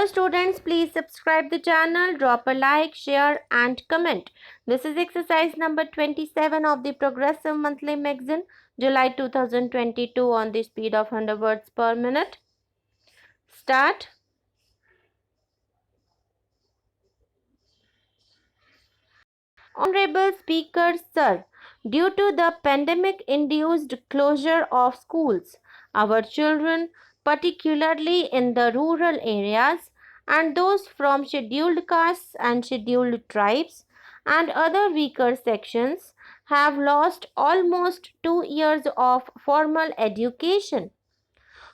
Hello students, please subscribe the channel, drop a like, share and comment. This is exercise number 27 of the Progressive Monthly Magazine, July 2022 on the speed of 100 words per minute. Start. Honorable Speaker Sir, due to the pandemic-induced closure of schools, our children, particularly in the rural areas, and those from scheduled castes and scheduled tribes and other weaker sections have lost almost 2 years of formal education.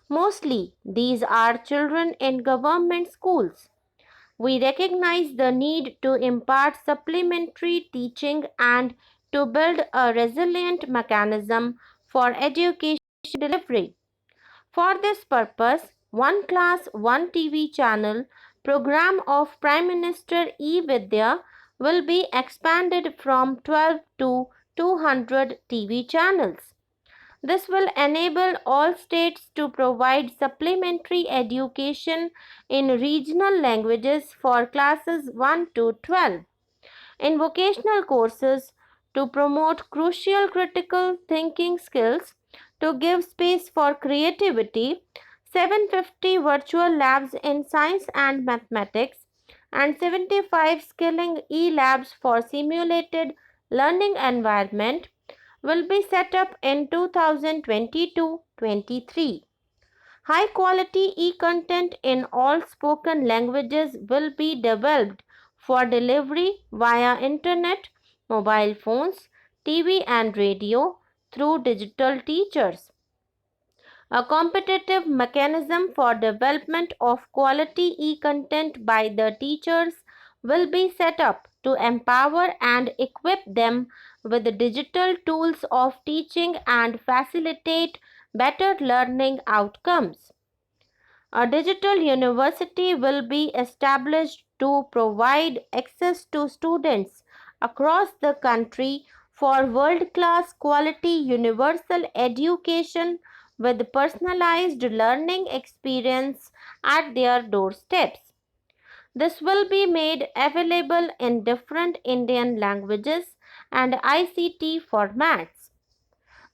Mostly, these are children in government schools. We recognize the need to impart supplementary teaching and to build a resilient mechanism for education delivery. For this purpose, One Class, One TV channel program of Prime Minister E-Vidya will be expanded from 12 to 200 TV channels. This will enable all states to provide supplementary education in regional languages for classes 1 to 12. In vocational courses, to promote crucial critical thinking skills, to give space for creativity, 750 virtual labs in science and mathematics, and 75 skilling e-labs for simulated learning environment will be set up in 2022-23. High quality e-content in all spoken languages will be developed for delivery via internet, mobile phones, TV and radio through digital teachers. A competitive mechanism for development of quality e-content by the teachers will be set up to empower and equip them with digital tools of teaching and facilitate better learning outcomes. A digital university will be established to provide access to students across the country for world-class quality universal education with personalized learning experience at their doorsteps. This will be made available in different Indian languages and ICT formats.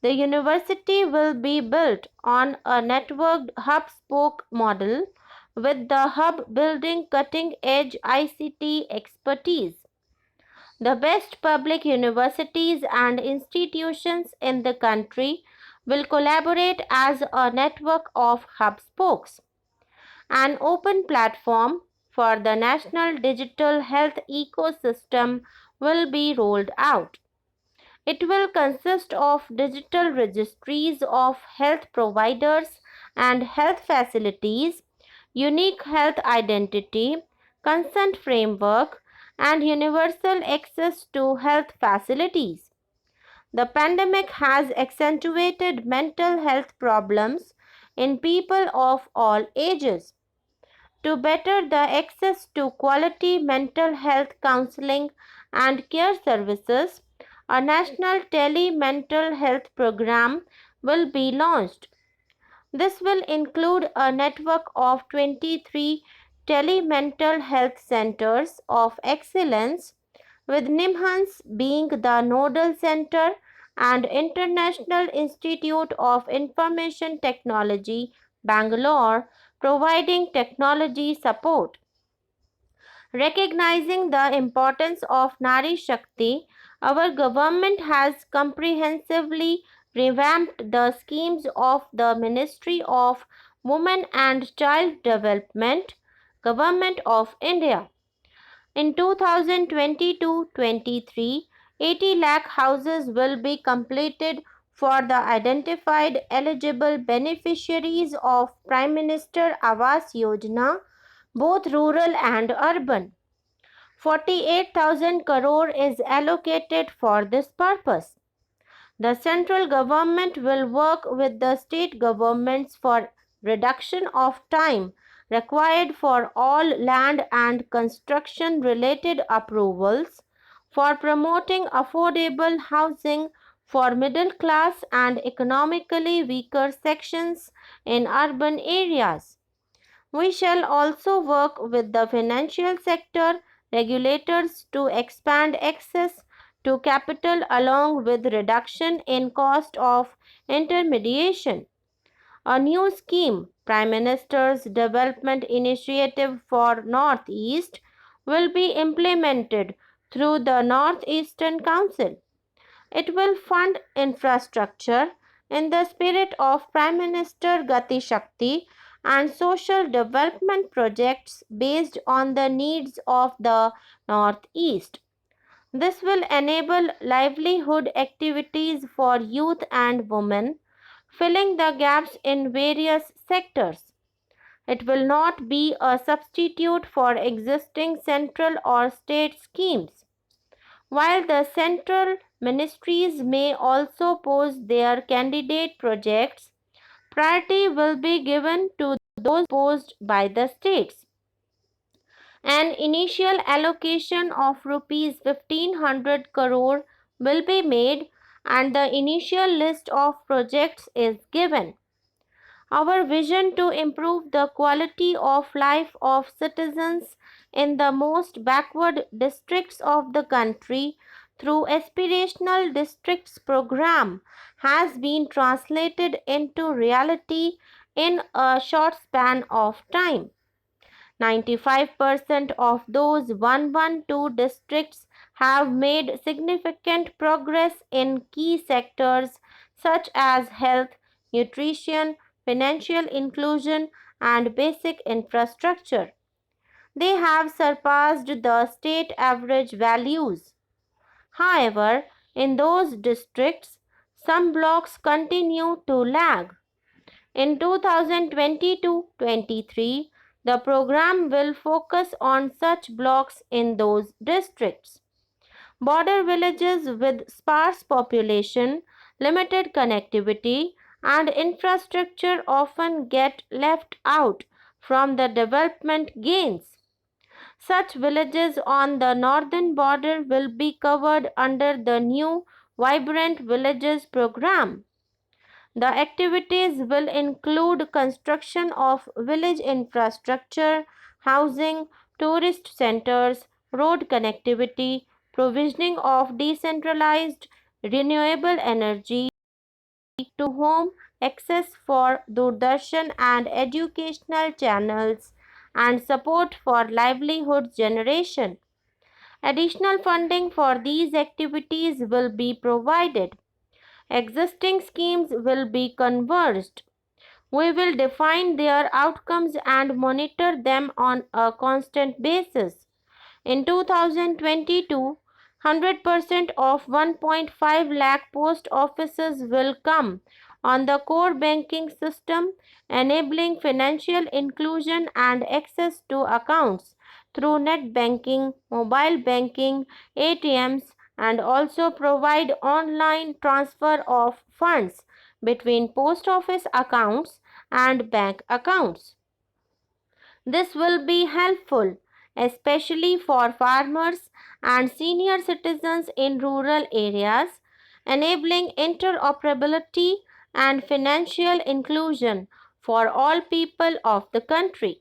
The university will be built on a networked hub-spoke model with the hub building cutting-edge ICT expertise. The best public universities and institutions in the country will collaborate as a network of hub spokes. An open platform for the national digital health ecosystem will be rolled out. It will consist of digital registries of health providers and health facilities, unique health identity, consent framework, and universal access to health facilities. The pandemic has accentuated mental health problems in people of all ages. To better the access to quality mental health counseling and care services, a national tele-mental health program will be launched. This will include a network of 23 tele-mental health centers of excellence, with NIMHANS being the nodal center and International Institute of Information Technology, Bangalore, providing technology support. Recognizing the importance of Nari Shakti, our government has comprehensively revamped the schemes of the Ministry of Women and Child Development, Government of India. In 2022-23, 80 lakh houses will be completed for the identified eligible beneficiaries of Prime Minister Awas Yojana, both rural and urban. 48,000 crore is allocated for this purpose. The central government will work with the state governments for reduction of time required for all land and construction related approvals, for promoting affordable housing for middle class and economically weaker sections in urban areas. We shall also work with the financial sector regulators to expand access to capital along with reduction in cost of intermediation. A new scheme, Prime Minister's Development Initiative for Northeast, will be implemented through the Northeastern Council. It will fund infrastructure in the spirit of Prime Minister Gati Shakti and social development projects based on the needs of the Northeast. This will enable livelihood activities for youth and women, filling the gaps in various sectors. It will not be a substitute for existing central or state schemes. While the central ministries may also pose their candidate projects, priority will be given to those posed by the states. An initial allocation of rupees 1500 crore will be made and the initial list of projects is given. Our vision to improve the quality of life of citizens in the most backward districts of the country through aspirational districts program has been translated into reality in a short span of time. 95% of those 112 districts have made significant progress in key sectors such as health, nutrition, financial inclusion, and basic infrastructure. They have surpassed the state average values. However, in those districts, some blocks continue to lag. In 2022-23, the program will focus on such blocks in those districts. Border villages with sparse population, limited connectivity, and infrastructure often get left out from the development gains. Such villages on the northern border will be covered under the new Vibrant Villages program. The activities will include construction of village infrastructure, housing, tourist centers, road connectivity, provisioning of decentralized renewable energy to home access for Doordarshan and educational channels, and support for livelihood generation. Additional funding for these activities will be provided. Existing schemes will be converged. We will define their outcomes and monitor them on a constant basis. In 2022, 100% of 1.5 lakh post offices will come on the core banking system, enabling financial inclusion and access to accounts through net banking, mobile banking, ATMs, and also provide online transfer of funds between post office accounts and bank accounts. This will be helpful, especially for farmers and senior citizens in rural areas, enabling interoperability and financial inclusion for all people of the country.